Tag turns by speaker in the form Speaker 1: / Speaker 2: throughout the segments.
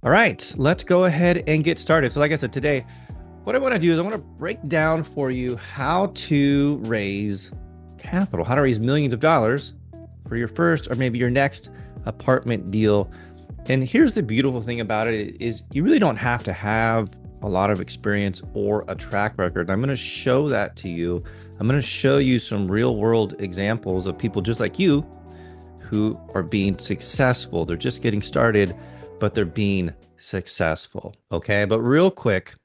Speaker 1: All right, let's go ahead and get started. So, like I said, today, what I want to do is I want to break down for you how to raise capital, how to raise millions of dollars for your first or maybe your next apartment deal. And here's the beautiful thing about it is you really don't have to have a lot of experience or a track record. I'm going to show that to you. I'm going to show you some real world examples of people just like you who are being successful. They're just getting started, but they're being successful. Okay. But real quick,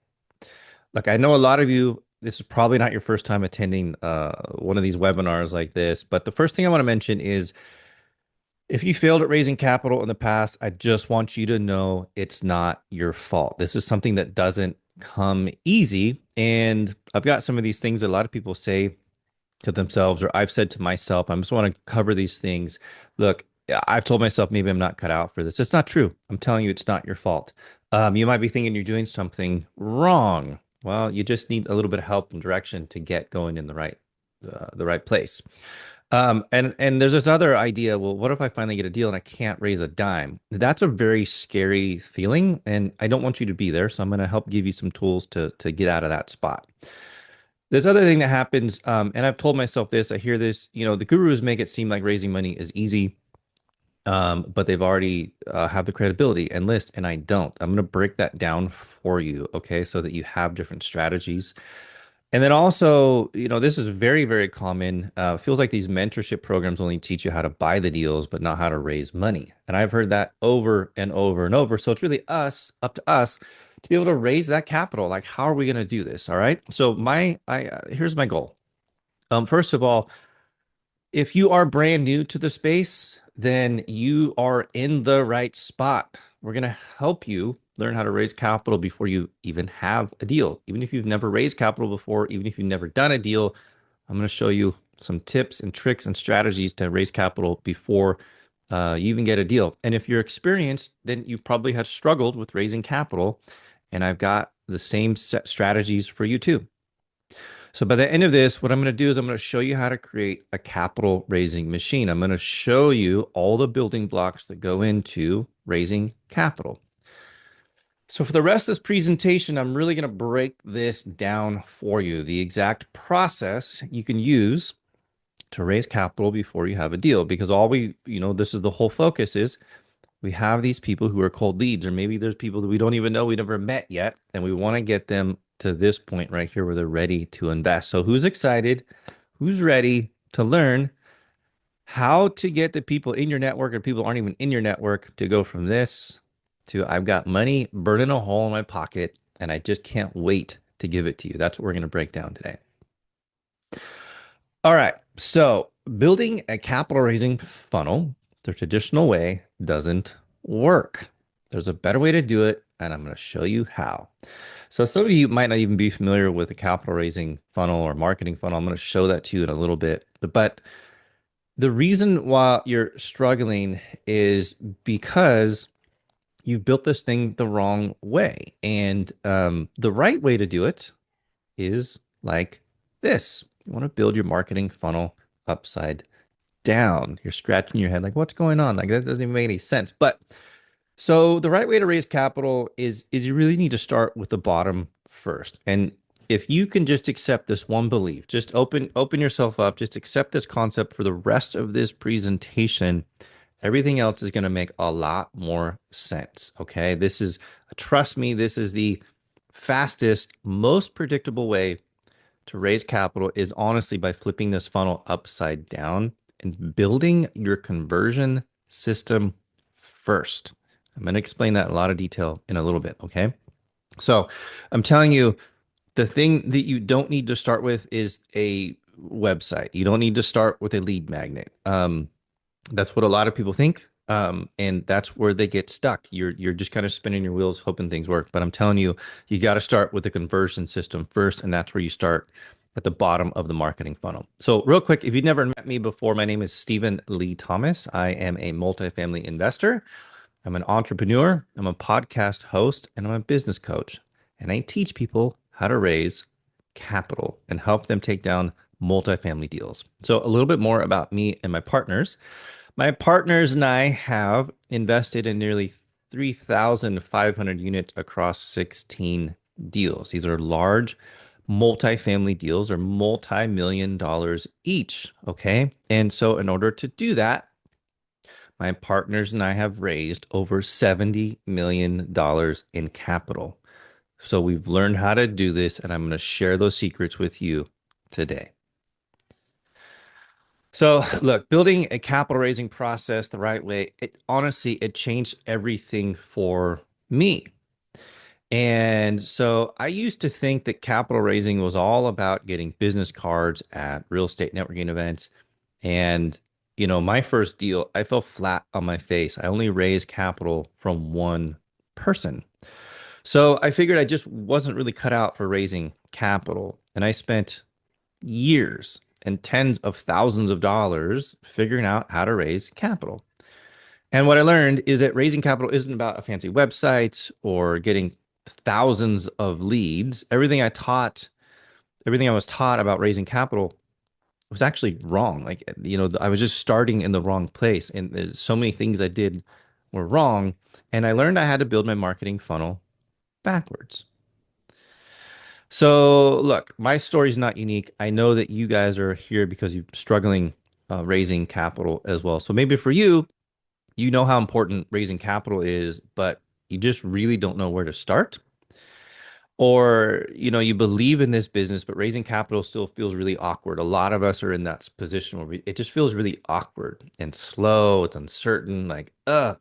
Speaker 1: look, I know a lot of you, this is probably not your first time attending one of these webinars like this, but the first thing I want to mention is if you failed at raising capital in the past, I just want you to know it's not your fault. This is something that doesn't come easy. And I've got some of these things that a lot of people say to themselves, or I've said to myself, I just want to cover these things. Look, I've told myself maybe I'm not cut out for this. It's not true. I'm telling you, it's not your fault. You might be thinking you're doing something wrong. Well, you just need a little bit of help and direction to get going in the right place. And there's this other idea. Well, what if I finally get a deal and I can't raise a dime? That's a very scary feeling, and I don't want you to be there. So I'm going to help give you some tools to get out of that spot. This other thing that happens, and I've told myself this, I hear this, the gurus make it seem like raising money is easy, but they've already have the credibility and list, and I don't. I'm going to break that down for you, okay, so that you have different strategies. And then also, this is very, very common. Feels like these mentorship programs only teach you how to buy the deals, but not how to raise money. And I've heard that over and over and over. So it's really up to us to be able to raise that capital. Like, how are we going to do this? All right. So here's my goal. First of all, if you are brand new to the space, then you are in the right spot. We're going to help you learn how to raise capital before you even have a deal. Even if you've never raised capital before, even if you've never done a deal, I'm going to show you some tips and tricks and strategies to raise capital before you even get a deal. And if you're experienced, then you probably have struggled with raising capital. And I've got the same set strategies for you too. So by the end of this, what I'm going to do is I'm going to show you how to create a capital raising machine. I'm going to show you all the building blocks that go into raising capital. So for the rest of this presentation, I'm really going to break this down for you, the exact process you can use to raise capital before you have a deal, because this is the whole focus is we have these people who are cold leads, or maybe there's people that we don't even know, we never met yet, and we want to get them to this point right here where they're ready to invest. So who's excited? Who's ready to learn how to get the people in your network or people aren't even in your network to go from this to I've got money burning a hole in my pocket and I just can't wait to give it to you. That's what we're going to break down today. All right. So building a capital raising funnel the traditional way doesn't work. There's a better way to do it, and I'm going to show you how. So some of you might not even be familiar with a capital raising funnel or marketing funnel. I'm going to show that to you in a little bit. But the reason why you're struggling is because you've built this thing the wrong way. And the right way to do it is like this. You want to build your marketing funnel upside down. You're scratching your head like, what's going on? Like, that doesn't even make any sense. But so the right way to raise capital is you really need to start with the bottom first. And if you can just accept this one belief, just open yourself up, just accept this concept for the rest of this presentation, everything else is going to make a lot more sense. Okay. Trust me, this is the fastest, most predictable way to raise capital is honestly by flipping this funnel upside down and building your conversion system first. I'm going to explain that in a lot of detail in a little bit. Okay. So I'm telling you, the thing that you don't need to start with is a website. You don't need to start with a lead magnet. That's what a lot of people think. And that's where they get stuck. You're just kind of spinning your wheels, hoping things work. But I'm telling you, you got to start with the conversion system first. And that's where you start at the bottom of the marketing funnel. So real quick, if you've never met me before, my name is Stephen Lee Thomas. I am a multifamily investor. I'm an entrepreneur. I'm a podcast host, and I'm a business coach. And I teach people how to raise capital and help them take down multifamily deals. So a little bit more about me and my partners. My partners and I have invested in nearly 3,500 units across 16 deals. These are large multifamily deals, or multi-million dollars each. Okay. And so, in order to do that, my partners and I have raised over $70 million in capital. So, we've learned how to do this, and I'm going to share those secrets with you today. So, look, building a capital raising process the right way, it honestly, it changed everything for me. And so I used to think that capital raising was all about getting business cards at real estate networking events. And, my first deal, I fell flat on my face. I only raised capital from one person. So I figured I just wasn't really cut out for raising capital. And I spent years and tens of thousands of dollars figuring out how to raise capital. And what I learned is that raising capital isn't about a fancy website or getting thousands of leads. Everything I was taught about raising capital was actually wrong. Like, I was just starting in the wrong place. And there's so many things I did were wrong. And I learned I had to build my marketing funnel backwards. So, look, my story is not unique. I know that you guys are here because you're struggling raising capital as well. So maybe for you, you know how important raising capital is, but you just really don't know where to start. Or, you believe in this business, but raising capital still feels really awkward. A lot of us are in that position where it just feels really awkward and slow. It's uncertain. Like, I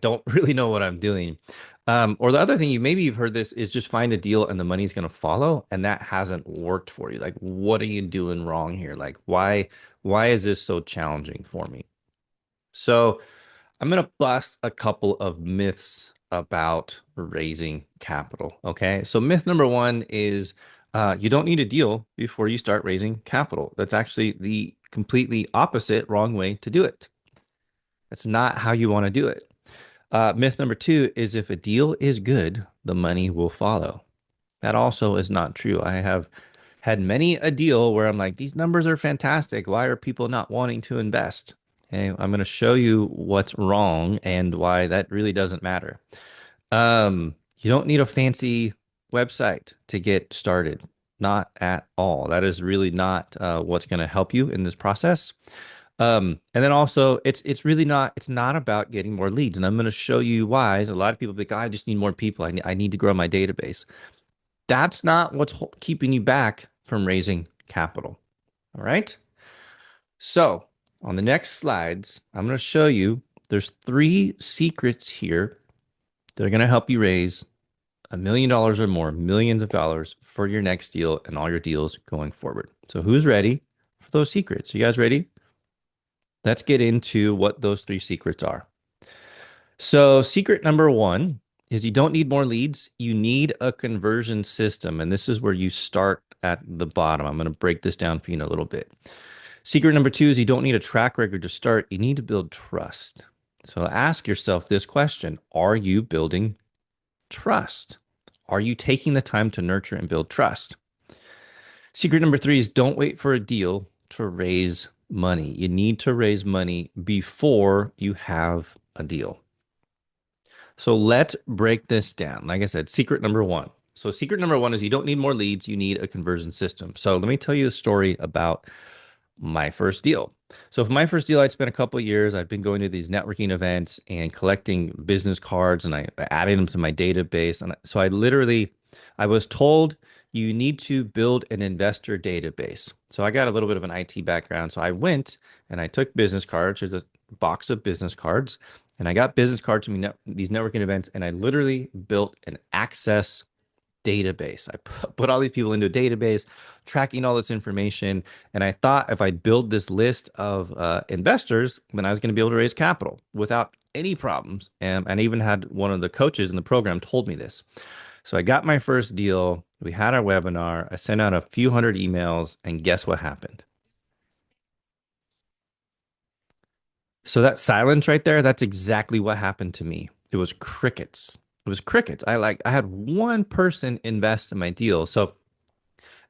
Speaker 1: don't really know what I'm doing. Or the other thing, you've heard this, is just find a deal and the money's going to follow. And that hasn't worked for you. Like, what are you doing wrong here? Like, why is this so challenging for me? So, I'm going to bust a couple of myths about raising capital. Okay. So, myth number one is you don't need a deal before you start raising capital. That's actually the completely opposite, wrong way to do it. That's not how you want to do it. Myth number two is if a deal is good, the money will follow. That also is not true. I have had many a deal where I'm like, these numbers are fantastic. Why are people not wanting to invest? Okay, I'm going to show you what's wrong and why that really doesn't matter. You don't need a fancy website to get started. Not at all. That is really not what's going to help you in this process. And then also it's not about getting more leads. And I'm going to show you why. A lot of people be like, I just need more people. I need to grow my database. That's not what's keeping you back from raising capital. All right. So on the next slides, I'm going to show you there's 3 secrets here that are going to help you raise $1 million or more, millions of dollars for your next deal and all your deals going forward. So who's ready for those secrets? You guys ready? Let's get into what those 3 secrets are. So secret number 1 is you don't need more leads. You need a conversion system. And this is where you start at the bottom. I'm going to break this down for you in a little bit. Secret number 2 is you don't need a track record to start. You need to build trust. So ask yourself this question. Are you building trust? Are you taking the time to nurture and build trust? Secret number 3 is don't wait for a deal to raise money. You need to raise money before you have a deal. So let's break this down. Like I said, secret number 1. So secret number 1 is you don't need more leads. You need a conversion system. So let me tell you a story about my first deal. So for my first deal, I'd spent a couple of years. I've been going to these networking events and collecting business cards, and I added them to my database. And so I was told you need to build an investor database. So I got a little bit of an IT background. So I went and I took business cards. There's a box of business cards, and I got business cards from these networking events, and I literally built an access database. I put all these people into a database, tracking all this information. And I thought if I build this list of investors, then I was going to be able to raise capital without any problems. And I even had one of the coaches in the program told me this. So I got my first deal. We had our webinar. I sent out a few hundred emails, and guess what happened? So that silence right there, that's exactly what happened to me. It was crickets. It was crickets. I had one person invest in my deal. So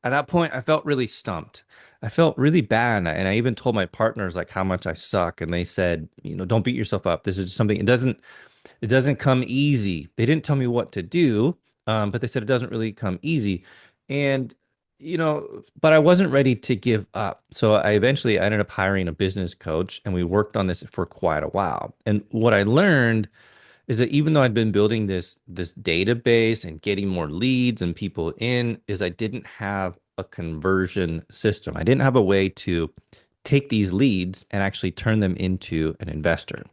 Speaker 1: at that point, I felt really stumped. I felt really bad. And I even told my partners like how much I suck. And they said, don't beat yourself up. This is something, it doesn't, It doesn't come easy. They didn't tell me what to do, but they said it doesn't really come easy. And, but I wasn't ready to give up. So I eventually ended up hiring a business coach and we worked on this for quite a while. And what I learned is that even though I'd been building this database and getting more leads and people in, is I didn't have a conversion system. I didn't have a way to take these leads and actually turn them into an investor.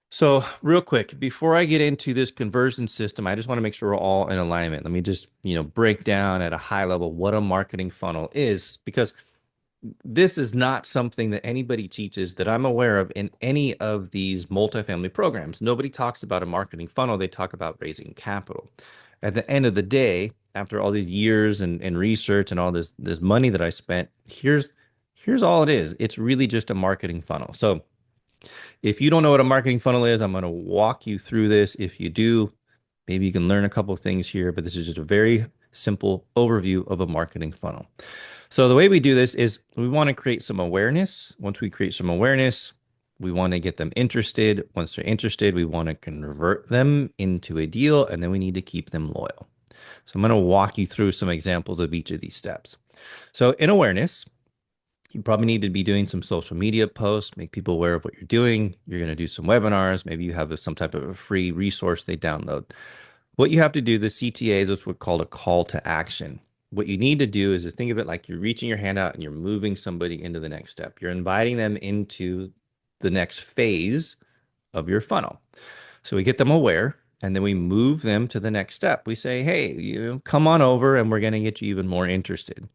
Speaker 1: So, real quick, before I get into this conversion system, I just want to make sure we're all in alignment. Let me just, break down at a high level what a marketing funnel is, because this is not something that anybody teaches that I'm aware of in any of these multifamily programs. Nobody talks about a marketing funnel. They talk about raising capital. At the end of the day, after all these years and research and all this money that I spent, here's all it is. It's really just a marketing funnel. So if you don't know what a marketing funnel is, I'm going to walk you through this. If you do, maybe you can learn a couple of things here, but this is just a very simple overview of a marketing funnel. So the way we do this is we want to create some awareness. Once we create some awareness, we want to get them interested. Once they're interested, we want to convert them into a deal, and then we need to keep them loyal. So I'm going to walk you through some examples of each of these steps. So in awareness, you probably need to be doing some social media posts, make people aware of what you're doing. You're going to do some webinars. Maybe you have some type of a free resource they download. What you have to do, the CTA is what's called a call to action. What you need to do is to think of it like you're reaching your hand out and you're moving somebody into the next step. You're inviting them into the next phase of your funnel. So we get them aware and then we move them to the next step. We say, hey, come on over and we're going to get you even more interested.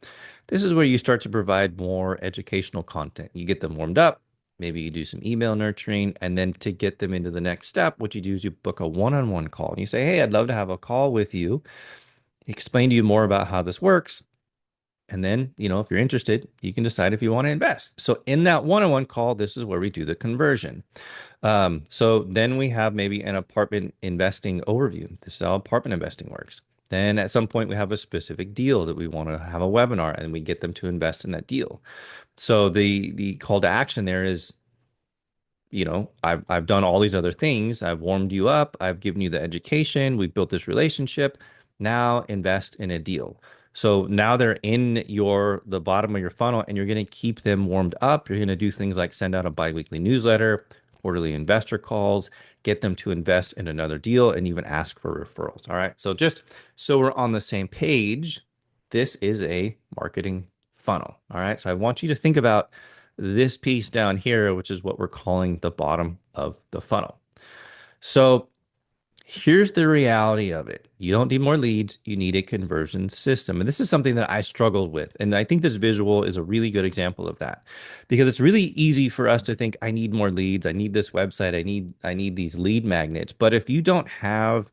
Speaker 1: This is where you start to provide more educational content. You get them warmed up. Maybe you do some email nurturing. And then to get them into the next step, what you do is you book a one-on-one call. And you say, hey, I'd love to have a call with you, explain to you more about how this works. And then, if you're interested, you can decide if you want to invest. So in that one-on-one call, this is where we do the conversion. So then we have maybe an apartment investing overview. This is how apartment investing works. Then at some point we have a specific deal that we want to have a webinar and we get them to invest in that deal. So the call to action there is, I've done all these other things. I've warmed you up. I've given you the education. We've built this relationship. Now invest in a deal. So now they're in the bottom of your funnel and you're going to keep them warmed up. You're going to do things like send out a biweekly newsletter, quarterly investor calls, get them to invest in another deal, and even ask for referrals. All right. So just so we're on the same page, this is a marketing funnel. All right. So I want you to think about this piece down here, which is what we're calling the bottom of the funnel. So here's the reality of it. You don't need more leads. You need a conversion system. And this is something that I struggled with. And I think this visual is a really good example of that because it's really easy for us to think, I need more leads. I need this website. I need these lead magnets. But if you don't have,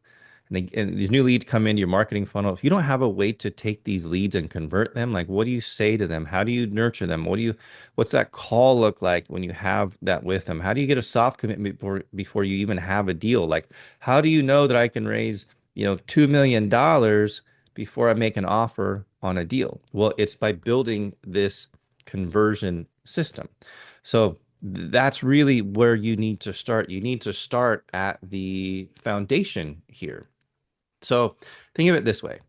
Speaker 1: and these new leads come into your marketing funnel, if you don't have a way to take these leads and convert them, like what do you say to them? How do you nurture them? What's that call look like when you have that with them? How do you get a soft commitment before you even have a deal? Like, how do you know that I can raise, $2 million before I make an offer on a deal? Well, it's by building this conversion system. So that's really where you need to start. You need to start at the foundation here. So think of it this way.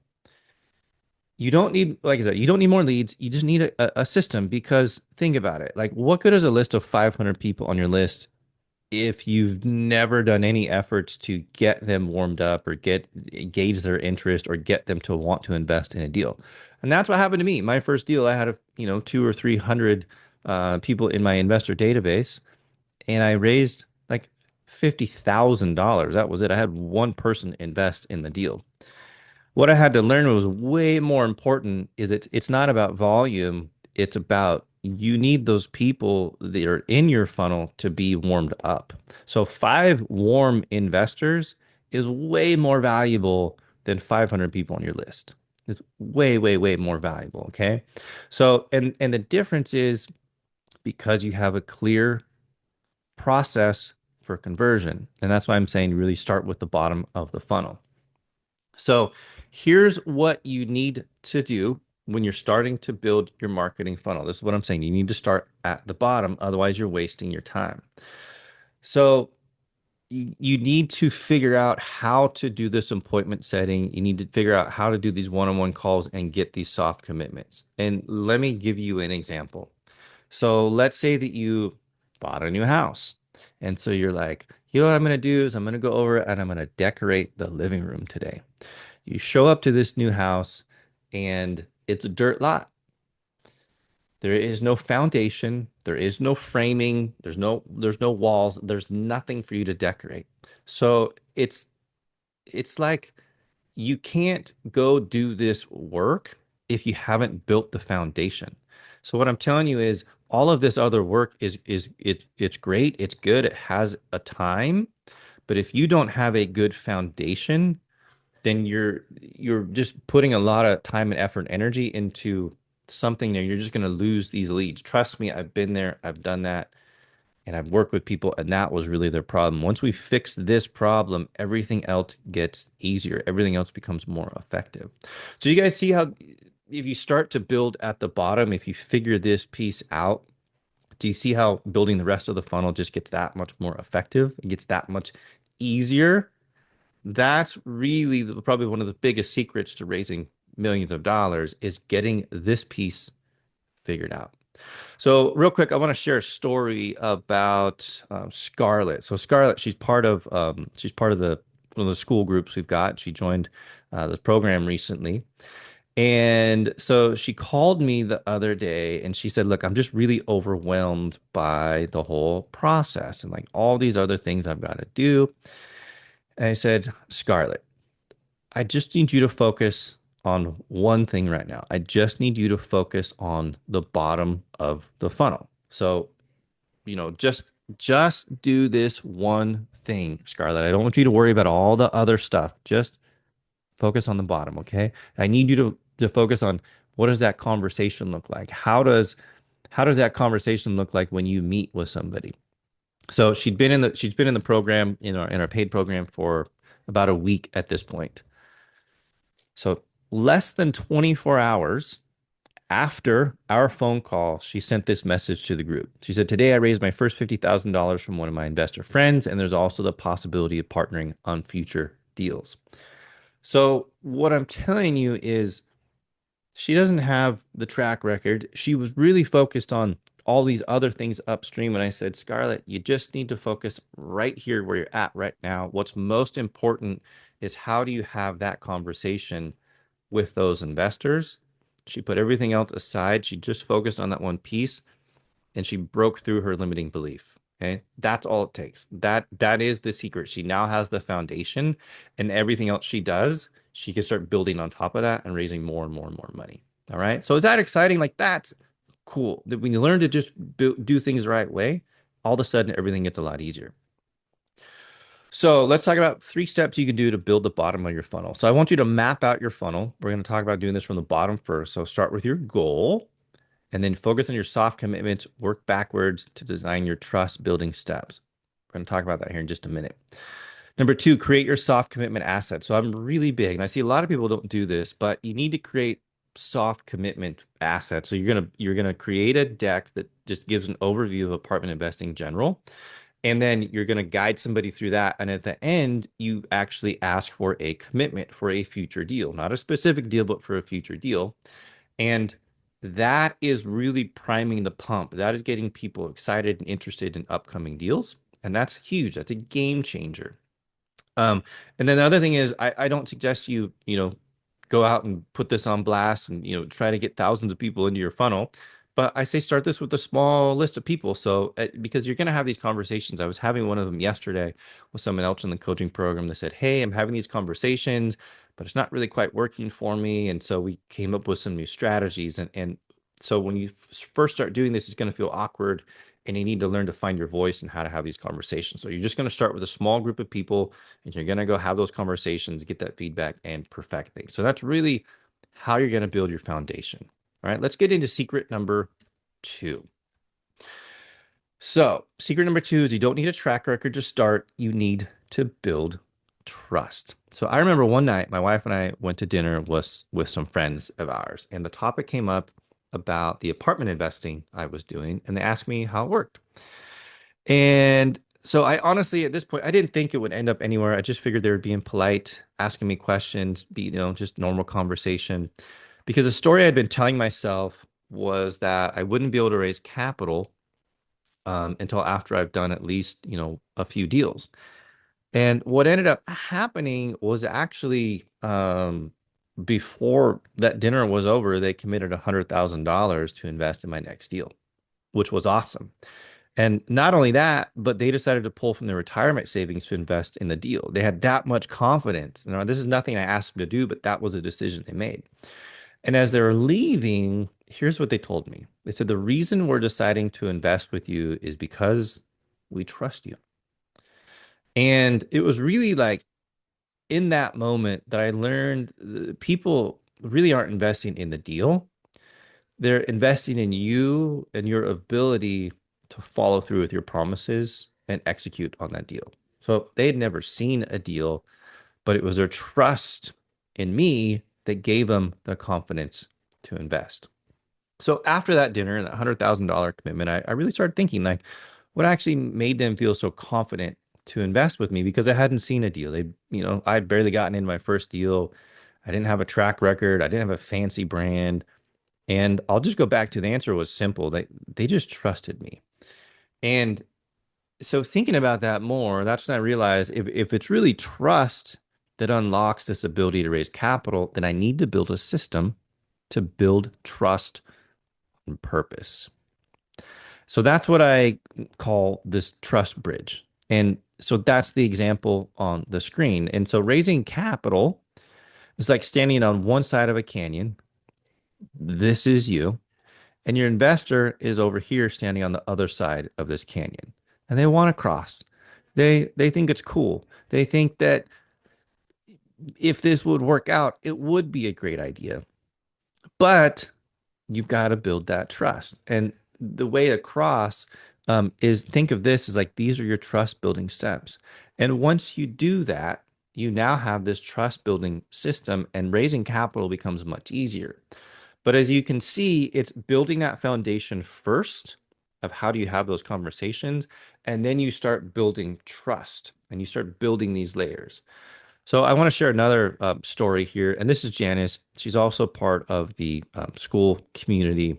Speaker 1: You don't need, like I said, you don't need more leads. You just need a system because think about it. Like, what good is a list of 500 people on your list if you've never done any efforts to get them warmed up or gauge their interest or get them to want to invest in a deal? And that's what happened to me. My first deal, I had, 200 or 300 people in my investor database, and I raised like $50,000. That was it. I had one person invest in the deal. What I had to learn was way more important is it's not about volume. It's about you need those people that are in your funnel to be warmed up. So 5 warm investors is way more valuable than 500 people on your list. It's way, way, way more valuable. Okay. So, and the difference is because you have a clear process for conversion. And that's why I'm saying you really start with the bottom of the funnel. So here's what you need to do when you're starting to build your marketing funnel. This is what I'm saying. You need to start at the bottom, otherwise you're wasting your time. So you need to figure out how to do this appointment setting. You need to figure out how to do these one-on-one calls and get these soft commitments. And let me give you an example. So let's say that you bought a new house. And so you're like, you know what I'm going to do is I'm going to go over and I'm going to decorate the living room today. You show up to this new house and it's a dirt lot. There is no foundation, there is no framing, there's no walls, there's nothing for you to decorate. So it's like you can't go do this work if you haven't built the foundation. So what I'm telling you is all of this other work it's great, it's good, it has a time, but if you don't have a good foundation, then you're just putting a lot of time and effort and energy into something that you're just going to lose these leads. Trust me, I've been there, I've done that, and I've worked with people, and that was really their problem. Once we fix this problem, everything else gets easier. Everything else becomes more effective. So you guys see how if you start to build at the bottom, if you figure this piece out, do you see how building the rest of the funnel just gets that much more effective? It gets that much easier. That's really probably one of the biggest secrets to raising millions of dollars is getting this piece figured out. So real quick, I want to share a story about Scarlett. So Scarlett, she's part of the one of the school groups we've got. She joined the program recently. And so she called me the other day and she said, "Look, I'm just really overwhelmed by the whole process and like all these other things I've got to do." And I said, "Scarlett, I just need you to focus on one thing right now. I just need you to focus on the bottom of the funnel. So, just do this one thing, Scarlett. I don't want you to worry about all the other stuff. Just focus on the bottom, okay? I need you to focus on what does that conversation look like? How does that conversation look like when you meet with somebody?" So she's been in the program in our paid program for about a week at this point. So less than 24 hours after our phone call, she sent this message to the group. She said, "Today I raised my first $50,000 from one of my investor friends, and there's also the possibility of partnering on future deals." So what I'm telling you is she doesn't have the track record. She was really focused on all these other things upstream. And I said, "Scarlett, you just need to focus right here where you're at right now. What's most important is how do you have that conversation with those investors?" She put everything else aside. She just focused on that one piece and she broke through her limiting belief. Okay. That's all it takes. That is the secret. She now has the foundation and everything else she does, she can start building on top of that and raising more and more and more money. All right. So is that exciting? Like that's cool. That when you learn to just do things the right way, all of a sudden everything gets a lot easier. So let's talk about 3 steps you can do to build the bottom of your funnel. So I want you to map out your funnel. We're going to talk about doing this from the bottom first. So start with your goal and then focus on your soft commitments, work backwards to design your trust building steps. We're going to talk about that here in just a minute. Number 2, create your soft commitment assets. So I'm really big, and I see a lot of people don't do this, but you need to create soft commitment assets. So you're gonna create a deck that just gives an overview of apartment investing in general. And then you're going to guide somebody through that. And at the end, you actually ask for a commitment for a future deal, not a specific deal, but for a future deal. And that is really priming the pump. That is getting people excited and interested in upcoming deals. And that's huge. That's a game changer. Um, and then the other thing is I don't suggest you go out and put this on blast and try to get thousands of people into your funnel. But I say start this with a small list of people. So because you're going to have these conversations. I was having one of them yesterday with someone else in the coaching program that said, "Hey, I'm having these conversations, but it's not really quite working for me." And so we came up with some new strategies. And so when you first start doing this, it's going to feel awkward and you need to learn to find your voice and how to have these conversations. So you're just going to start with a small group of people and you're going to go have those conversations, get that feedback and perfect things. So that's really how you're going to build your foundation. All right, let's get into secret number 2. So secret number 2 is you don't need a track record to start. You need to build trust. So I remember one night my wife and I went to dinner with some friends of ours, and the topic came up about the apartment investing I was doing, and they asked me how it worked. And So I honestly, at this point, I didn't think it would end up anywhere. I just figured they were being polite, asking me questions, just normal conversation. Because the story I'd been telling myself was that I wouldn't be able to raise capital until after I've done at least, a few deals. And what ended up happening was actually before that dinner was over, they committed $100,000 to invest in my next deal, which was awesome. And not only that, but they decided to pull from their retirement savings to invest in the deal. They had that much confidence. This is nothing I asked them to do, but that was a decision they made. And as they were leaving, here's what they told me. They said, the reason we're deciding to invest with you is because we trust you. And it was really like in that moment that I learned people really aren't investing in the deal. They're investing in you and your ability to follow through with your promises and execute on that deal. So they had never seen a deal, but it was their trust in me that gave them the confidence to invest. So after that dinner and that $100,000 commitment, I really started thinking like, what actually made them feel so confident to invest with me because I hadn't seen a deal. I'd barely gotten in my first deal. I didn't have a track record. I didn't have a fancy brand. And I'll just go back to the answer was simple. They just trusted me. And so thinking about that more, that's when I realized if it's really trust that unlocks this ability to raise capital, then I need to build a system to build trust on purpose. So that's what I call this trust bridge. And so that's the example on the screen. And so raising capital is like standing on one side of a canyon. This is you. And your investor is over here standing on the other side of this canyon. And they want to cross. They think it's cool. They think that if this would work out, it would be a great idea. But you've got to build that trust. And the way across is think of this as like these are your trust building steps. And once you do that, you now have this trust building system and raising capital becomes much easier. But as you can see, it's building that foundation first of how do you have those conversations. And then you start building trust and you start building these layers. So I want to share another story here. And this is Janice. She's also part of the Skool community.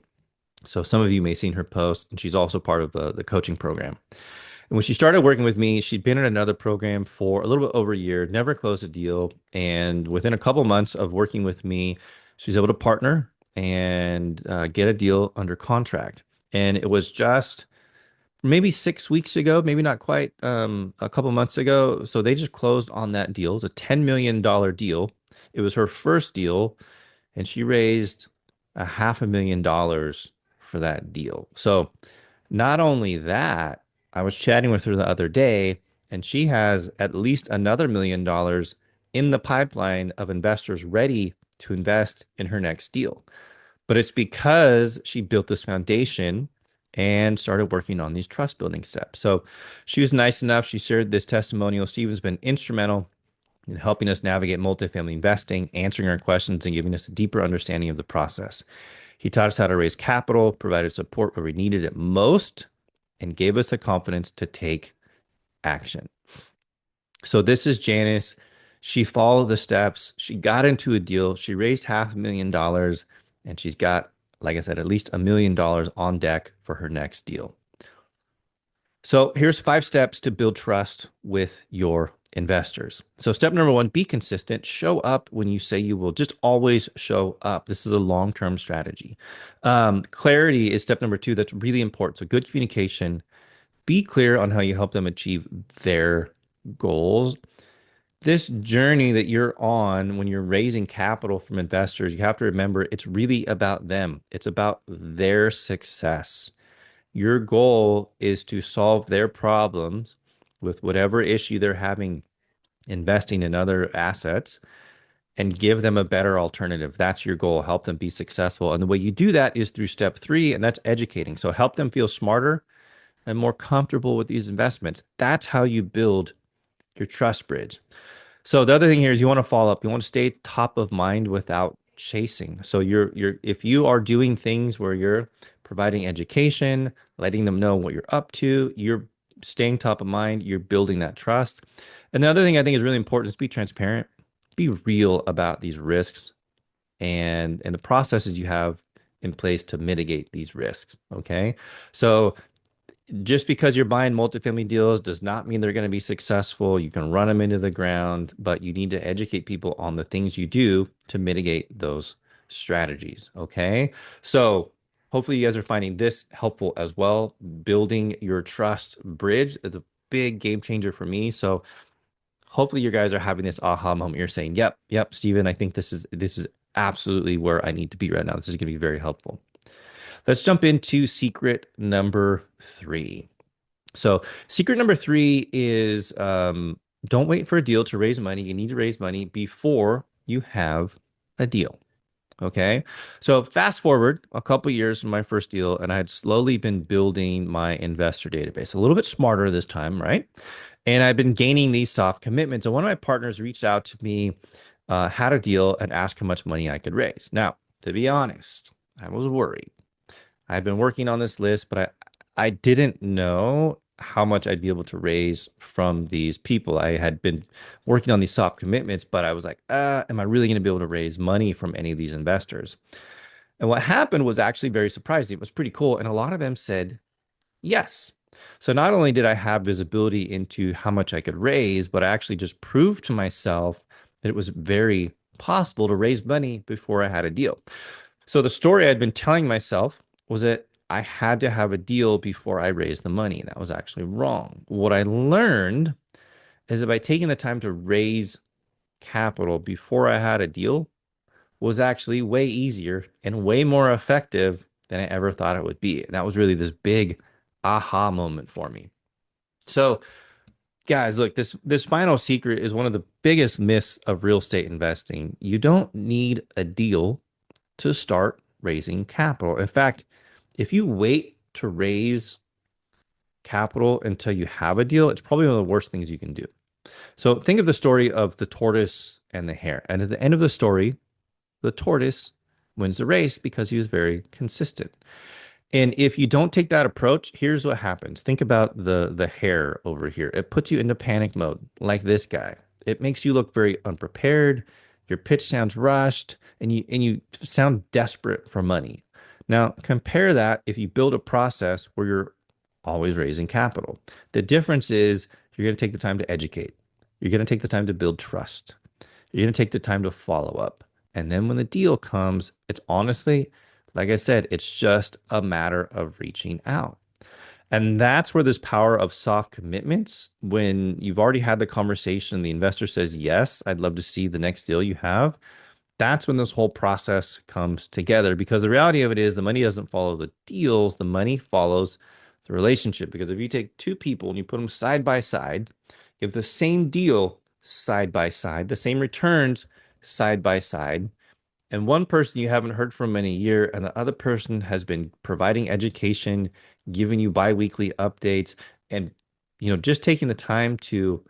Speaker 1: So some of you may have seen her post, and she's also part of the coaching program. And when she started working with me, she'd been in another program for a little bit over a year, never closed a deal. And within a couple months of working with me, she's able to partner and get a deal under contract. And it was just maybe 6 weeks ago, maybe not quite, a couple months ago. So they just closed on that deal. It's a $10 million deal. It was her first deal, and she raised a $500,000 for that deal. So not only that, I was chatting with her the other day, and she has at least another $1 million in the pipeline of investors ready to invest in her next deal. But it's because she built this foundation and started working on these trust building steps. So she was nice enough. She shared this testimonial. Steven's been instrumental in helping us navigate multifamily investing, answering our questions, and giving us a deeper understanding of the process. He taught us how to raise capital, provided support where we needed it most, and gave us the confidence to take action. So this is Janice. She followed the steps. She got into a deal. She raised $500,000, and she's got, like I said, at least $1 million on deck for her next deal. So here's 5 steps to build trust with your investors. So step number 1, be consistent. Show up when you say you will. Just always show up. This is a long-term strategy. Clarity is step number 2. That's really important. So good communication. Be clear on how you help them achieve their goals. This journey that you're on when you're raising capital from investors, you have to remember it's really about them. It's about their success. Your goal is to solve their problems with whatever issue they're having investing in other assets and give them a better alternative. That's your goal. Help them be successful. And the way you do that is through step 3, and that's educating. So help them feel smarter and more comfortable with these investments. That's how you build your trust bridge. So the other thing here is you want to follow up. You want to stay top of mind without chasing. So if you are doing things where you're providing education, letting them know what you're up to, you're staying top of mind, you're building that trust. And the other thing I think is really important is be transparent, be real about these risks and the processes you have in place to mitigate these risks. Okay. So just because you're buying multifamily deals does not mean they're going to be successful. You can run them into the ground, but you need to educate people on the things you do to mitigate those strategies. Okay. So hopefully you guys are finding this helpful as well. Building your trust bridge is a big game changer for me. So hopefully you guys are having this aha moment. You're saying, yep, yep, Steven, I think this is absolutely where I need to be right now. This is going to be very helpful. Let's jump into secret number 3. So, secret number 3 is don't wait for a deal to raise money. You need to raise money before you have a deal. Okay. So, fast forward a couple years from my first deal, and I had slowly been building my investor database a little bit smarter this time, right? And I've been gaining these soft commitments. And one of my partners reached out to me, had a deal, and asked how much money I could raise. Now, to be honest, I was worried. I'd been working on this list, but I didn't know how much I'd be able to raise from these people. I had been working on these soft commitments, but I was like, am I really going to be able to raise money from any of these investors? And what happened was actually very surprising. It was pretty cool. And a lot of them said yes. So not only did I have visibility into how much I could raise, but I actually just proved to myself that it was very possible to raise money before I had a deal. So the story I'd been telling myself was that I had to have a deal before I raised the money. And that was actually wrong. What I learned is that by taking the time to raise capital before I had a deal was actually way easier and way more effective than I ever thought it would be. And that was really this big aha moment for me. So, guys, look, this final secret is one of the biggest myths of real estate investing. You don't need a deal to start raising capital. In fact, if you wait to raise capital until you have a deal, it's probably one of the worst things you can do. So think of the story of the tortoise and the hare. And at the end of the story, the tortoise wins the race because he was very consistent. And if you don't take that approach, here's what happens. Think about the hare over here. It puts you into panic mode, like this guy. It makes you look very unprepared. Your pitch sounds rushed, and you sound desperate for money. Now, compare that if you build a process where you're always raising capital. The difference is you're going to take the time to educate. You're going to take the time to build trust. You're going to take the time to follow up. And then when the deal comes, it's honestly, like I said, it's just a matter of reaching out. And that's where this power of soft commitments, when you've already had the conversation, the investor says, yes, I'd love to see the next deal you have. That's when this whole process comes together, because the reality of it is the money doesn't follow the deals. The money follows the relationship. Because if you take two people and you put them side by side, you have the same deal side by side, the same returns side by side, and one person you haven't heard from in a year, and the other person has been providing education, giving you biweekly updates, and just taking the time to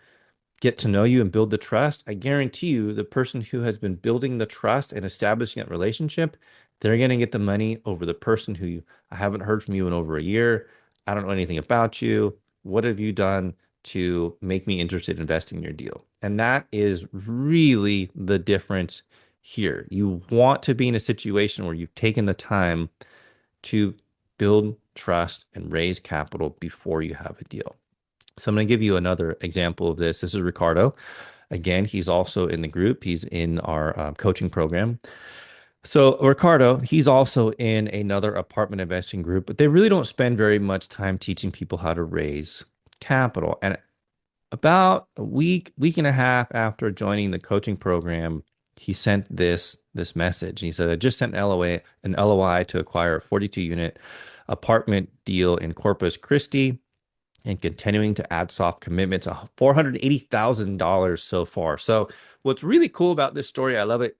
Speaker 1: get to know you and build the trust. I guarantee you, the person who has been building the trust and establishing that relationship, they're going to get the money over the person who I haven't heard from you in over a year. I don't know anything about you. What have you done to make me interested in investing in your deal? And that is really the difference here. You want to be in a situation where you've taken the time to build trust and raise capital before you have a deal. So I'm going to give you another example of this. This is Ricardo. Again, he's also in the group. He's in our coaching program. So Ricardo, he's also in another apartment investing group, but they really don't spend very much time teaching people how to raise capital. And about a week and a half after joining the coaching program, he sent this message. He said, I just sent an LOI to acquire a 42-unit apartment deal in Corpus Christi and continuing to add soft commitments, $480,000 so far. So what's really cool about this story, I love it.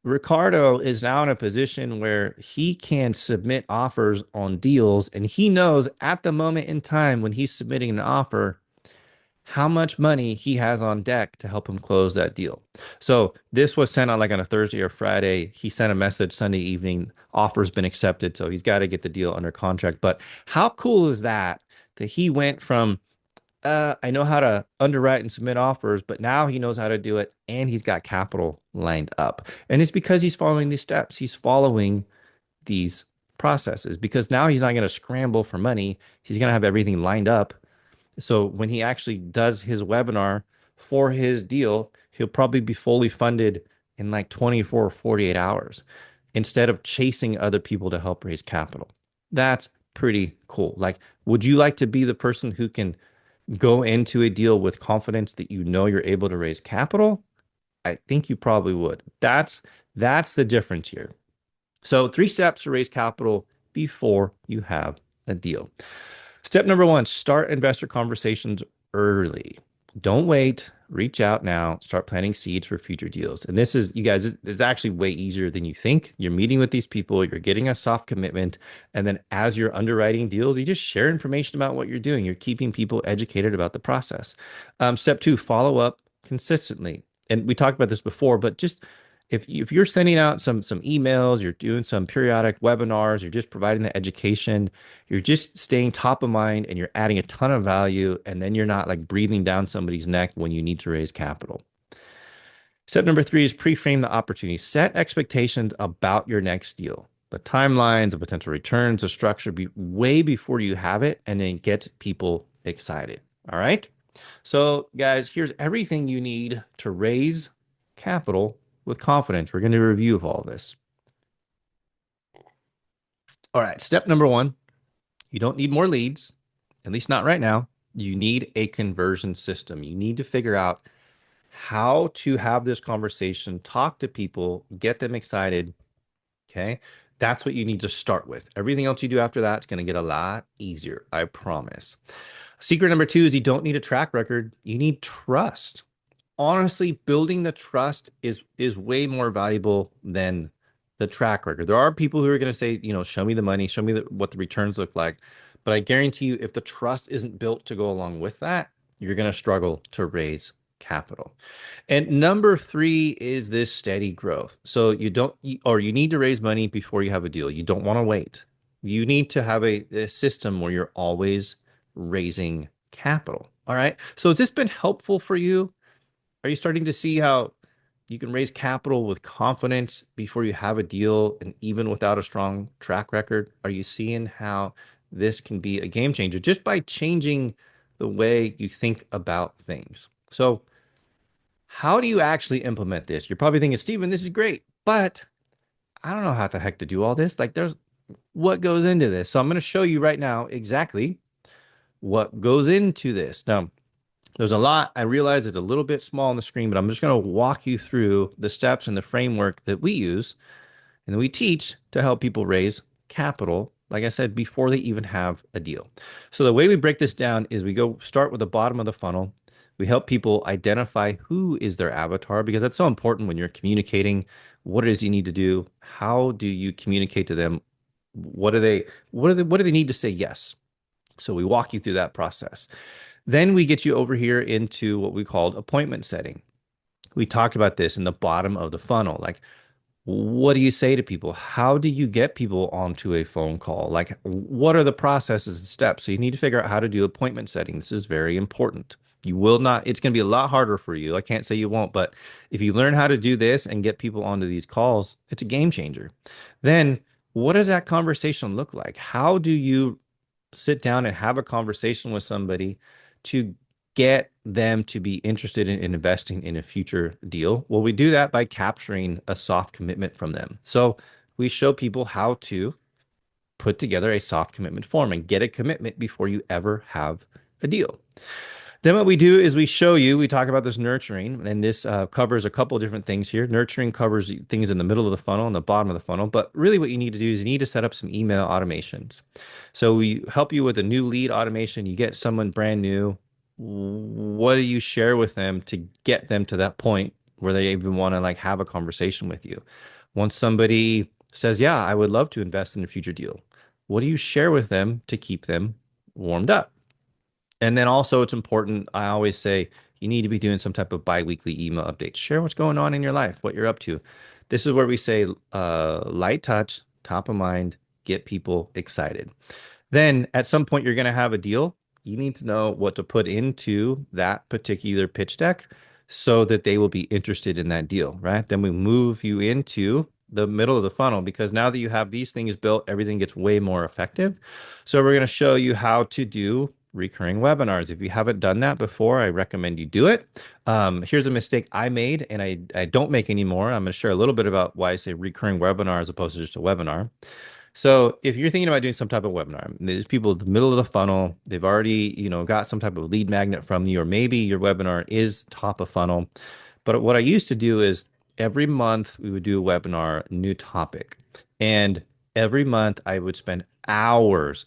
Speaker 1: Ricardo is now in a position where he can submit offers on deals, and he knows at the moment in time when he's submitting an offer how much money he has on deck to help him close that deal. So this was sent on a Thursday or Friday. He sent a message Sunday evening, offer's been accepted. So he's got to get the deal under contract. But how cool is that he went from I know how to underwrite and submit offers, but now he knows how to do it and he's got capital lined up. And it's because he's following these steps. He's following these processes because now he's not going to scramble for money. He's going to have everything lined up. So when he actually does his webinar for his deal, he'll probably be fully funded in like 24 or 48 hours instead of chasing other people to help raise capital. That's pretty cool. Like, would you like to be the person who can go into a deal with confidence that you know you're able to raise capital? I think you probably would. That's the difference here. So, three steps to raise capital before you have a deal. Step number one, start investor conversations early. Don't wait. Reach out now. Start planting seeds for future deals. And this is, you guys, it's actually way easier than you think. You're meeting with these people, you're getting a soft commitment. And then as you're underwriting deals, you just share information about what you're doing. You're keeping people educated about the process. Step two, follow up consistently. And we talked about this before, but just if you're sending out some emails, you're doing some periodic webinars, you're just providing the education, you're just staying top of mind and you're adding a ton of value, and then you're not like breathing down somebody's neck when you need to raise capital. Step number three is pre-frame the opportunity. Set expectations about your next deal. The timelines, the potential returns, the structure be way before you have it, and then get people excited. All right. So, guys, here's everything you need to raise capital with confidence. We're going to review all of this. All right. Step number one, you don't need more leads, at least not right now. You need a conversion system. You need to figure out how to have this conversation, talk to people, get them excited. Okay. That's what you need to start with. Everything else you do after that is going to get a lot easier. I promise. Secret number two is you don't need a track record. You need trust. Honestly, building the trust is way more valuable than the track record. There are people who are going to say, show me the money, show me what the returns look like. But I guarantee you, if the trust isn't built to go along with that, you're going to struggle to raise capital. And number three is this steady growth. So you need to raise money before you have a deal. You don't want to wait. You need to have a system where you're always raising capital. All right. So has this been helpful for you? Are you starting to see how you can raise capital with confidence before you have a deal and even without a strong track record? Are you seeing how this can be a game changer just by changing the way you think about things? So how do you actually implement this? You're probably thinking, Stephen, this is great, but I don't know how the heck to do all this. Like there's what goes into this. So I'm going to show you right now exactly what goes into this. Now, there's a lot. I realize it's a little bit small on the screen, but I'm just going to walk you through the steps and the framework that we use and that we teach to help people raise capital, like I said, before they even have a deal. So the way we break this down is we go start with the bottom of the funnel. We help people identify who is their avatar because that's so important when you're communicating what it is you need to do. How do you communicate to them? What do they need to say yes? So we walk you through that process. Then we get you over here into what we called appointment setting. We talked about this in the bottom of the funnel. Like, what do you say to people? How do you get people onto a phone call? Like, what are the processes and steps? So you need to figure out how to do appointment setting. This is very important. You will not, it's going to be a lot harder for you. I can't say you won't, but if you learn how to do this and get people onto these calls, it's a game changer. Then what does that conversation look like? How do you sit down and have a conversation with somebody to get them to be interested in investing in a future deal? Well, we do that by capturing a soft commitment from them. So we show people how to put together a soft commitment form and get a commitment before you ever have a deal. Then what we do is we talk about this nurturing, and this covers a couple of different things here. Nurturing covers things in the middle of the funnel and the bottom of the funnel, but really what you need to do is you need to set up some email automations. So we help you with a new lead automation. You get someone brand new. What do you share with them to get them to that point where they even want to like have a conversation with you? Once somebody says, yeah, I would love to invest in a future deal, what do you share with them to keep them warmed up? And then also it's important, I always say, you need to be doing some type of bi-weekly email updates. Share what's going on in your life, what you're up to. This is where we say light touch, top of mind, get people excited. Then at some point you're going to have a deal. You need to know what to put into that particular pitch deck so that they will be interested in that deal, right? Then we move you into the middle of the funnel because now that you have these things built, everything gets way more effective. So we're going to show you how to do recurring webinars. If you haven't done that before, I recommend you do it. Here's a mistake I made and I don't make anymore. I'm going to share a little bit about why I say recurring webinar as opposed to just a webinar. So if you're thinking about doing some type of webinar, there's people at the middle of the funnel, they've already, got some type of lead magnet from you, or maybe your webinar is top of funnel. But what I used to do is every month we would do a webinar, new topic. And every month I would spend hours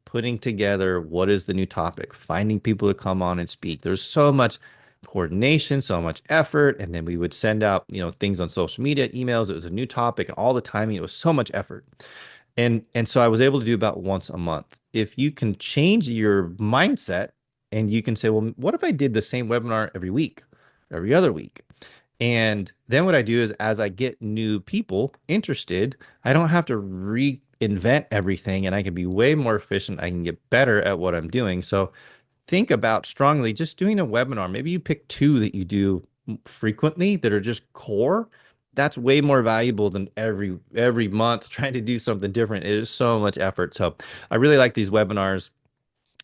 Speaker 1: putting together what is the new topic, finding people to come on and speak. There's so much coordination, so much effort. And then we would send out, things on social media, emails. It was a new topic and all the timing. It was so much effort. And so I was able to do about once a month. If you can change your mindset and you can say, well, what if I did the same webinar every week, every other week? And then what I do is as I get new people interested, I don't have to reinvent everything and I can be way more efficient. I can get better at what I'm doing. So think about strongly just doing a webinar. Maybe you pick two that you do frequently that are just core. That's way more valuable than every month trying to do something different. It is so much effort. So I really like these webinars.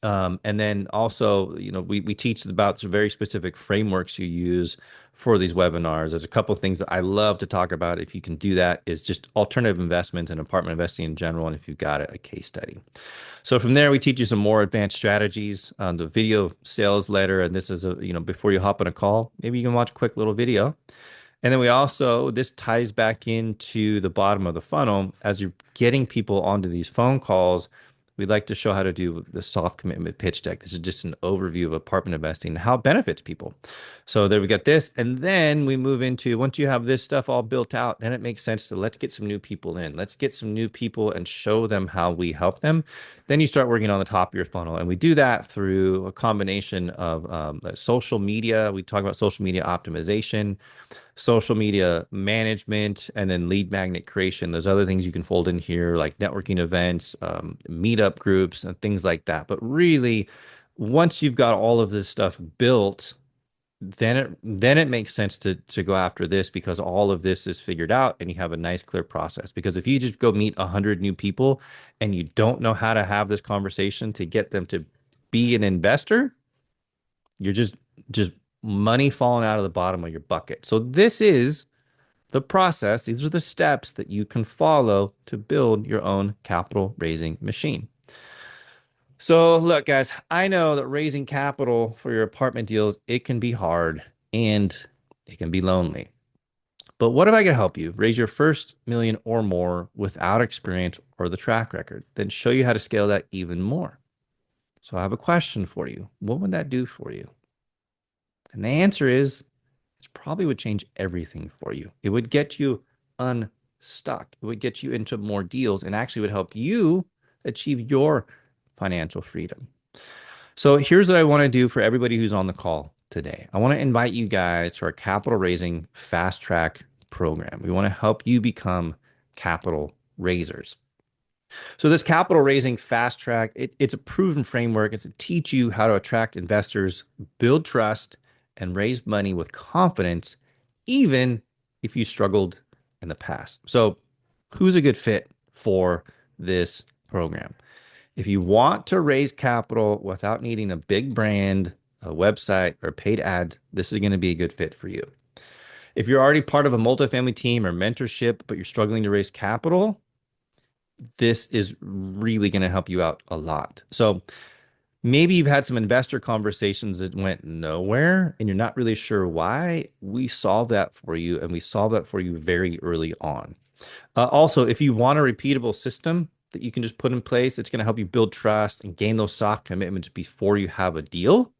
Speaker 1: And then also, we teach about some very specific frameworks you use for these webinars. There's a couple of things that I love to talk about. If you can do that, is just alternative investments and apartment investing in general. And if you've got a case study. So from there, we teach you some more advanced strategies on the video sales letter. And this is before you hop on a call, maybe you can watch a quick little video. And then we also, this ties back into the bottom of the funnel. As you're getting people onto these phone calls, we'd like to show how to do the soft commitment pitch deck. This is just an overview of apartment investing and how it benefits people. So there we got this. And then we move into, once you have this stuff all built out, then it makes sense to let's get some new people in. Let's get some new people and show them how we help them. Then you start working on the top of your funnel. And we do that through a combination of social media. We talk about social media optimization, social media management, and then lead magnet creation. There's other things you can fold in here like networking events, meetup groups, and things like that. But really, once you've got all of this stuff built, then it makes sense to go after this because all of this is figured out and you have a nice clear process. Because if you just go meet 100 new people and you don't know how to have this conversation to get them to be an investor, you're just money falling out of the bottom of your bucket. So this is the process. These are the steps that you can follow to build your own capital raising machine. So look, guys, I know that raising capital for your apartment deals, it can be hard and it can be lonely. But what if I could help you raise your first million or more without experience or the track record, then show you how to scale that even more? So I have a question for you. What would that do for you? And the answer is it probably would change everything for you. It would get you unstuck. It would get you into more deals and actually would help you achieve your financial freedom. So here's what I want to do for everybody who's on the call today. I want to invite you guys to our capital raising fast track program. We want to help you become capital raisers. So this capital raising fast track, it's a proven framework. It's to teach you how to attract investors, build trust, and raise money with confidence, even if you struggled in the past. So who's a good fit for this program? If you want to raise capital without needing a big brand, a website, or paid ads, this is going to be a good fit for you. If you're already part of a multifamily team or mentorship, but you're struggling to raise capital, this is really going to help you out a lot. So maybe you've had some investor conversations that went nowhere and you're not really sure why. We solve that for you, and we solve that for you very early on. Also, if you want a repeatable system that you can just put in place, it's going to help you build trust and gain those soft commitments before you have a deal,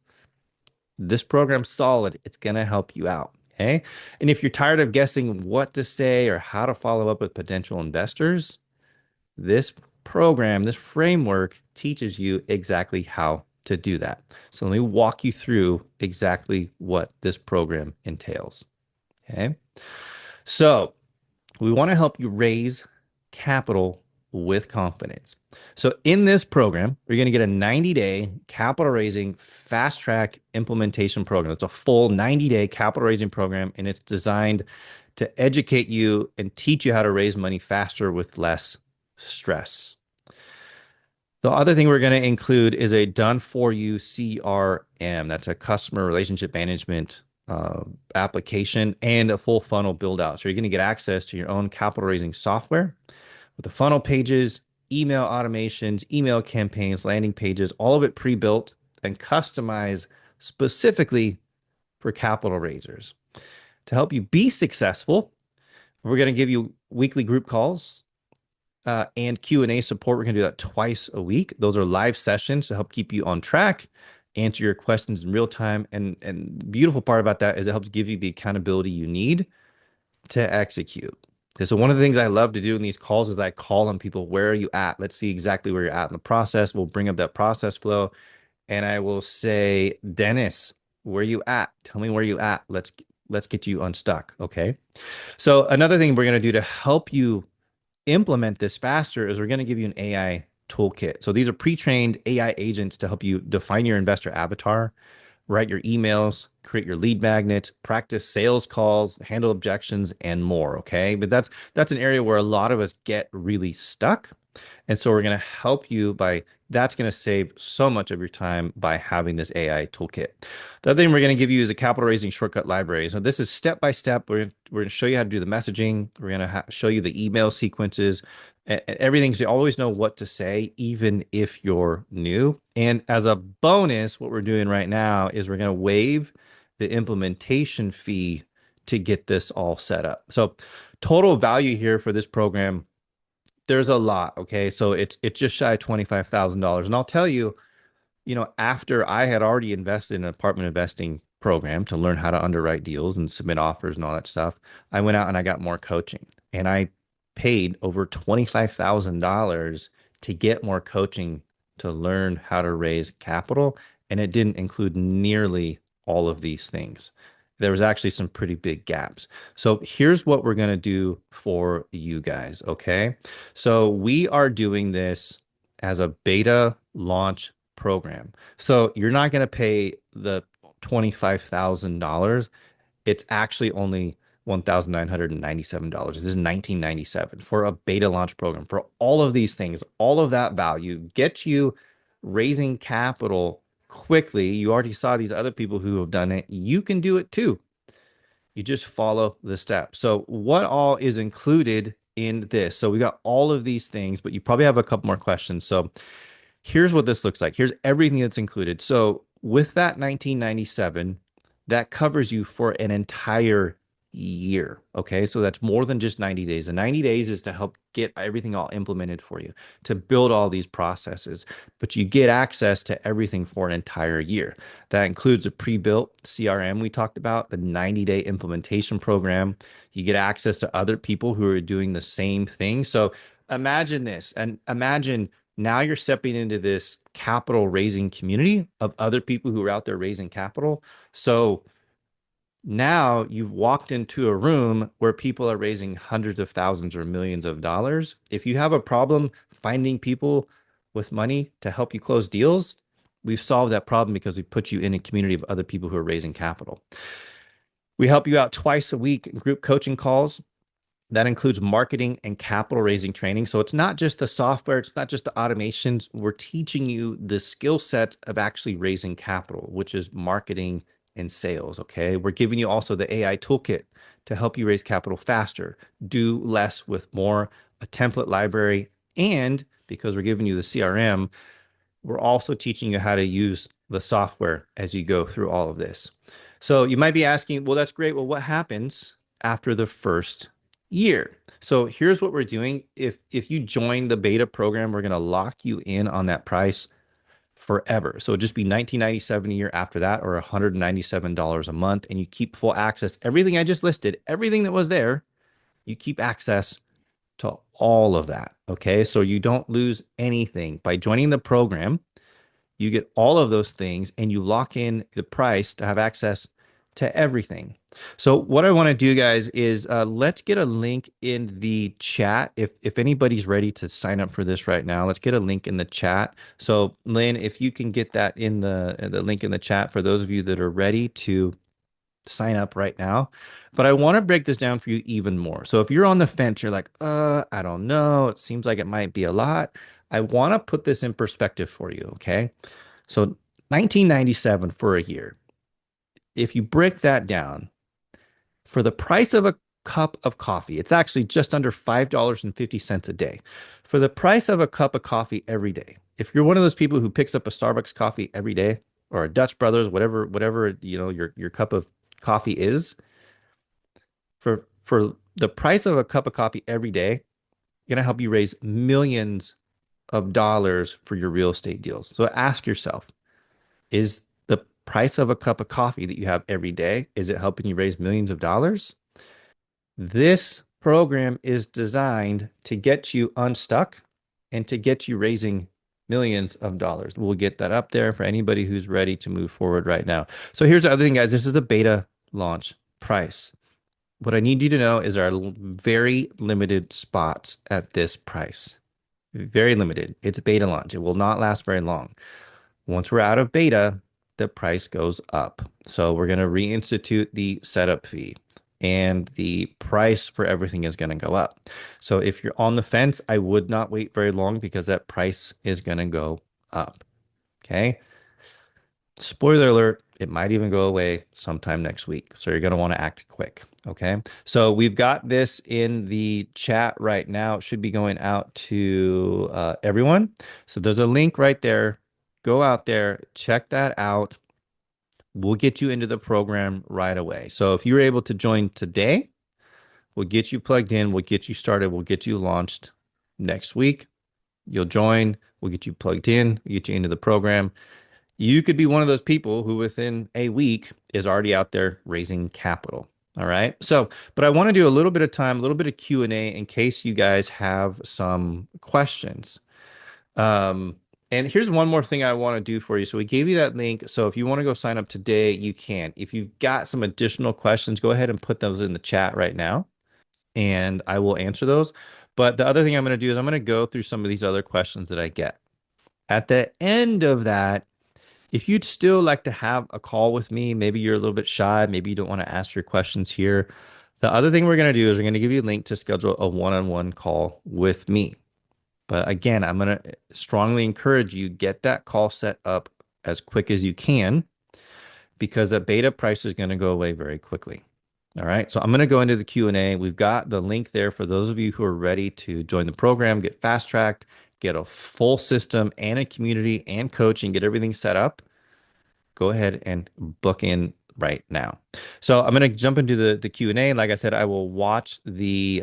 Speaker 1: this program's solid. It's going to help you out. Okay. And if you're tired of guessing what to say or how to follow up with potential investors, this program, this framework teaches you exactly how to do that. So let me walk you through exactly what this program entails. Okay. So we want to help you raise capital with confidence. So, in this program, you're going to get a 90-day capital raising fast track implementation program. It's a full 90-day capital raising program, and it's designed to educate you and teach you how to raise money faster with less stress. The other thing we're going to include is a done for you CRM. That's a customer relationship management application and a full funnel build out. So you're going to get access to your own capital raising software with the funnel pages, email automations, email campaigns, landing pages, all of it pre-built and customized specifically for capital raisers. To help you be successful, we're going to give you weekly group calls and Q&A support. We're going to do that twice a week. Those are live sessions to help keep you on track, answer your questions in real time. And the beautiful part about that is it helps give you the accountability you need to execute. So one of the things I love to do in these calls is I call on people, where are you at? Let's see exactly where you're at in the process. We'll bring up that process flow. And I will say, Dennis, where are you at? Tell me where you at. Let's get you unstuck. Okay. So another thing we're going to do to help you implement this faster is we're going to give you an AI toolkit. So these are pre-trained AI agents to help you define your investor avatar, write your emails, create your lead magnet, practice sales calls, handle objections, and more. Okay. But that's an area where a lot of us get really stuck. And so we're going to help you by that's going to save so much of your time by having this AI toolkit. The other thing we're going to give you is a capital raising shortcut library. So this is step by step. We're going to show you how to do the messaging. We're going to show you the email sequences and everything. So you always know what to say, even if you're new. And as a bonus, what we're doing right now is we're going to waive the implementation fee to get this all set up. So total value here for this program, there's a lot. Okay. So it's just shy of $25,000. And I'll tell you, after I had already invested in an apartment investing program to learn how to underwrite deals and submit offers and all that stuff, I went out and I got more coaching and I paid over $25,000 to get more coaching to learn how to raise capital. And it didn't include nearly all of these things. There was actually some pretty big gaps. So here's what we're going to do for you guys. Okay. So we are doing this as a beta launch program. So you're not going to pay the $25,000. It's actually only $1,997. This is $1,997 for a beta launch program. For all of these things, all of that value gets you raising capital quickly. You already saw these other people who have done it. You can do it too. You just follow the steps. So what all is included in this? So we got all of these things, but you probably have a couple more questions. So here's what this looks like. Here's everything that's included. So with that 1997, that covers you for an entire year. Okay. So that's more than just 90 days. The 90 days is to help get everything all implemented for you, to build all these processes, but you get access to everything for an entire year. That includes a pre-built CRM we talked about, the 90-day implementation program. You get access to other people who are doing the same thing. So imagine this, and imagine now you're stepping into this capital raising community of other people who are out there raising capital. So now you've walked into a room where people are raising hundreds of thousands or millions of dollars. If you have a problem finding people with money to help you close deals, we've solved that problem because we put you in a community of other people who are raising capital. We help you out twice a week in group coaching calls. That includes marketing and capital raising training. So it's not just the software, it's not just the automations. We're teaching you the skill sets of actually raising capital, which is marketing and sales. Okay. We're giving you also the AI toolkit to help you raise capital faster, do less with more, a template library. And because we're giving you the CRM, we're also teaching you how to use the software as you go through all of this. So you might be asking, well, that's great. Well, what happens after the first year? So here's what we're doing. If you join the beta program, we're going to lock you in on that price forever. So it'd just be $19.97 a year after that, or $197 a month. And you keep full access. Everything I just listed, everything that was there, you keep access to all of that. Okay. So you don't lose anything by joining the program. You get all of those things and you lock in the price to have access to everything. So what I want to do, guys, is let's get a link in the chat. If anybody's ready to sign up for this right now, let's get a link in the chat. So Lynn, if you can get that in the link in the chat for those of you that are ready to sign up right now. But I want to break this down for you even more. So if you're on the fence, you're like, I don't know. It seems like it might be a lot. I want to put this in perspective for you. Okay. So 1997 for a year. If you break that down for the price of a cup of coffee, it's actually just under $5.50 a day. For the price of a cup of coffee every day. If you're one of those people who picks up a Starbucks coffee every day or a Dutch Brothers, whatever, your cup of coffee is, for the price of a cup of coffee every day, going to help you raise millions of dollars for your real estate deals. So ask yourself, is the price of a cup of coffee that you have every day, is it helping you raise millions of dollars? This program is designed to get you unstuck and to get you raising millions of dollars. We'll get that up there for anybody who's ready to move forward right now. So here's the other thing, guys. This is a beta launch price. What I need you to know is there are very limited spots at this price. Very limited. It's a beta launch. It will not last very long. Once we're out of beta, the price goes up. So we're going to reinstitute the setup fee and the price for everything is going to go up. So if you're on the fence, I would not wait very long because that price is going to go up. Okay. Spoiler alert, it might even go away sometime next week. So you're going to want to act quick. Okay. So we've got this in the chat right now. It should be going out to everyone. So there's a link right there. Go out there, check that out. We'll get you into the program right away. So if you're able to join today, we'll get you plugged in. We'll get you started. We'll get you launched next week. You'll join. We'll get you plugged in. We'll get you into the program. You could be one of those people who within a week is already out there raising capital. All right. So, but I want to do a little bit of time, a little bit of Q&A in case you guys have some questions. And here's one more thing I want to do for you. So we gave you that link. So if you want to go sign up today, you can. If you've got some additional questions, go ahead and put those in the chat right now, and I will answer those. But the other thing I'm going to do is I'm going to go through some of these other questions that I get. At the end of that, if you'd still like to have a call with me, maybe you're a little bit shy, maybe you don't want to ask your questions here. The other thing we're going to do is we're going to give you a link to schedule a one-on-one call with me. But again, I'm going to strongly encourage you, get that call set up as quick as you can because that beta price is going to go away very quickly. All right. So I'm going to go into the Q&A. We've got the link there for those of you who are ready to join the program, get fast tracked, get a full system and a community and coaching, get everything set up. Go ahead and book in right now. So I'm going to jump into the Q&A. Like I said, I will watch the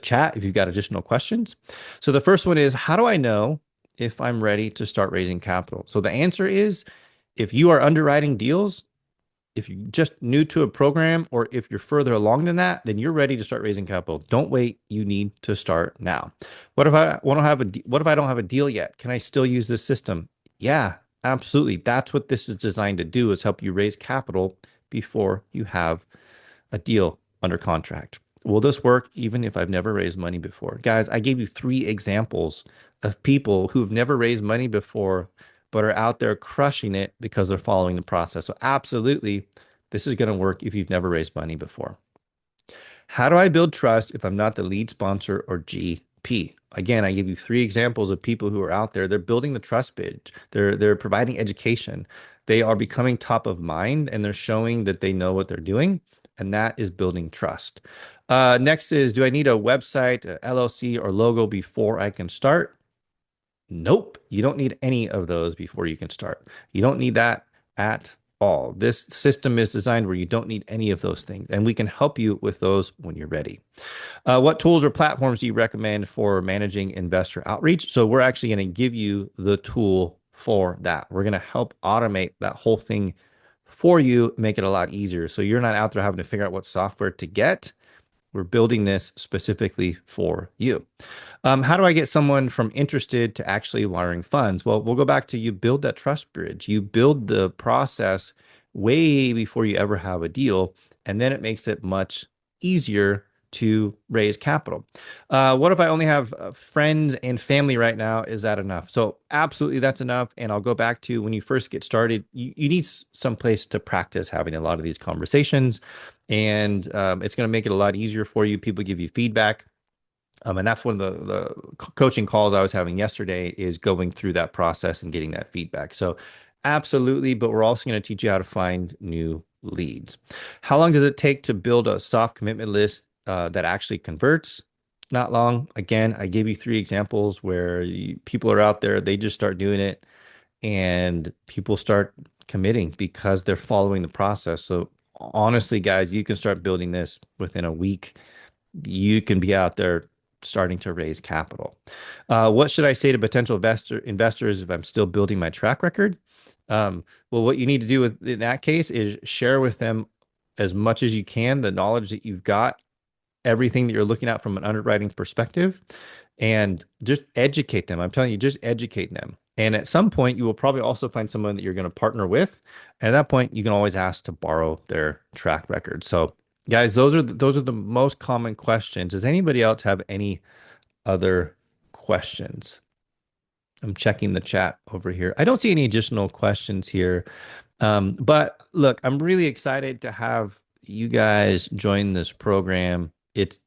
Speaker 1: chat if you've got additional questions. So the first one is, how do I know if I'm ready to start raising capital? So the answer is, if you are underwriting deals, if you're just new to a program, or if you're further along than that, then you're ready to start raising capital. Don't wait. You need to start now. What if I don't have a deal yet? Can I still use this system? Yeah, absolutely. That's what this is designed to do, is help you raise capital before you have a deal under contract. Will this work even if I've never raised money before? Guys, I gave you 3 examples of people who've never raised money before, but are out there crushing it because they're following the process. So absolutely, this is going to work if you've never raised money before. How do I build trust if I'm not the lead sponsor or GP? Again, I give you 3 examples of people who are out there. They're building the trust bridge. They're providing education. They are becoming top of mind, and they're showing that they know what they're doing, and that is building trust. Next is, do I need a website, a LLC, or logo before I can start? Nope. You don't need any of those before you can start. You don't need that at all. This system is designed where you don't need any of those things, and we can help you with those when you're ready. What tools or platforms do you recommend for managing investor outreach? So we're actually going to give you the tool for that. We're going to help automate that whole thing for you, make it a lot easier. So you're not out there having to figure out what software to get. We're building this specifically for you. How do I get someone from interested to actually wiring funds? Well, we'll go back to, you build that trust bridge. You build the process way before you ever have a deal. And then it makes it much easier to raise capital. What if I only have friends and family right now? Is that enough? So absolutely that's enough. And I'll go back to when you first get started, you need some place to practice having a lot of these conversations. And it's going to make it a lot easier for you. People give you feedback. And that's one of the coaching calls I was having yesterday is going through that process and getting that feedback. So absolutely, but we're also going to teach you how to find new leads. How long does it take to build a soft commitment list that actually converts? Not long. Again, I gave you 3 examples where people are out there, they just start doing it and people start committing because they're following the process. So honestly, guys, you can start building this within a week. You can be out there starting to raise capital. What should I say to potential investors if I'm still building my track record? Well, what you need to do in that case is share with them as much as you can the knowledge that you've got, everything that you're looking at from an underwriting perspective, and just educate them. I'm telling you, just educate them. And at some point, you will probably also find someone that you're going to partner with. And at that point, you can always ask to borrow their track record. So, guys, those are the most common questions. Does anybody else have any other questions? I'm checking the chat over here. I don't see any additional questions here. But look, I'm really excited to have you guys join this program. It's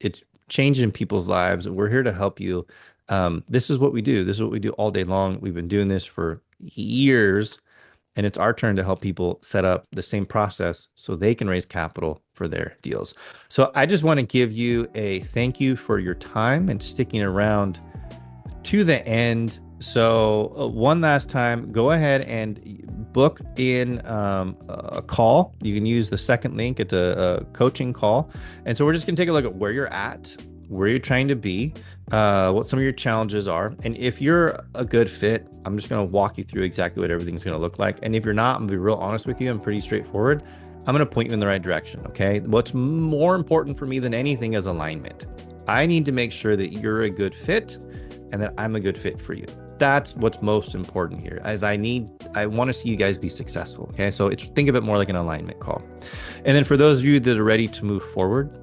Speaker 1: changing people's lives. We're here to help you. This is what we do. This is what we do all day long. We've been doing this for years, and it's our turn to help people set up the same process so they can raise capital for their deals. So I just want to give you a thank you for your time and sticking around to the end. So one last time, go ahead and book in a call. You can use the second link. It's a coaching call. And so we're just going to take a look at where you're at, where you're trying to be, what some of your challenges are. And if you're a good fit, I'm just going to walk you through exactly what everything's going to look like. And if you're not, I'm going to be real honest with you. I'm pretty straightforward. I'm going to point you in the right direction. Okay. What's more important for me than anything is alignment. I need to make sure that you're a good fit and that I'm a good fit for you. That's what's most important here, as I want to see you guys be successful. Okay. So think of it more like an alignment call. And then for those of you that are ready to move forward,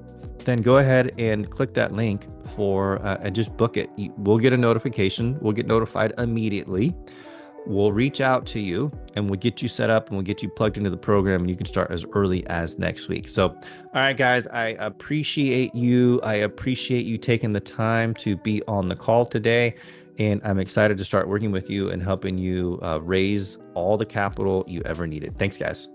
Speaker 1: then go ahead and click that link and just book it. We'll get a notification. We'll get notified immediately. We'll reach out to you and we'll get you set up and we'll get you plugged into the program, and you can start as early as next week. So, all right, guys, I appreciate you. I appreciate you taking the time to be on the call today. And I'm excited to start working with you and helping you raise all the capital you ever needed. Thanks, guys.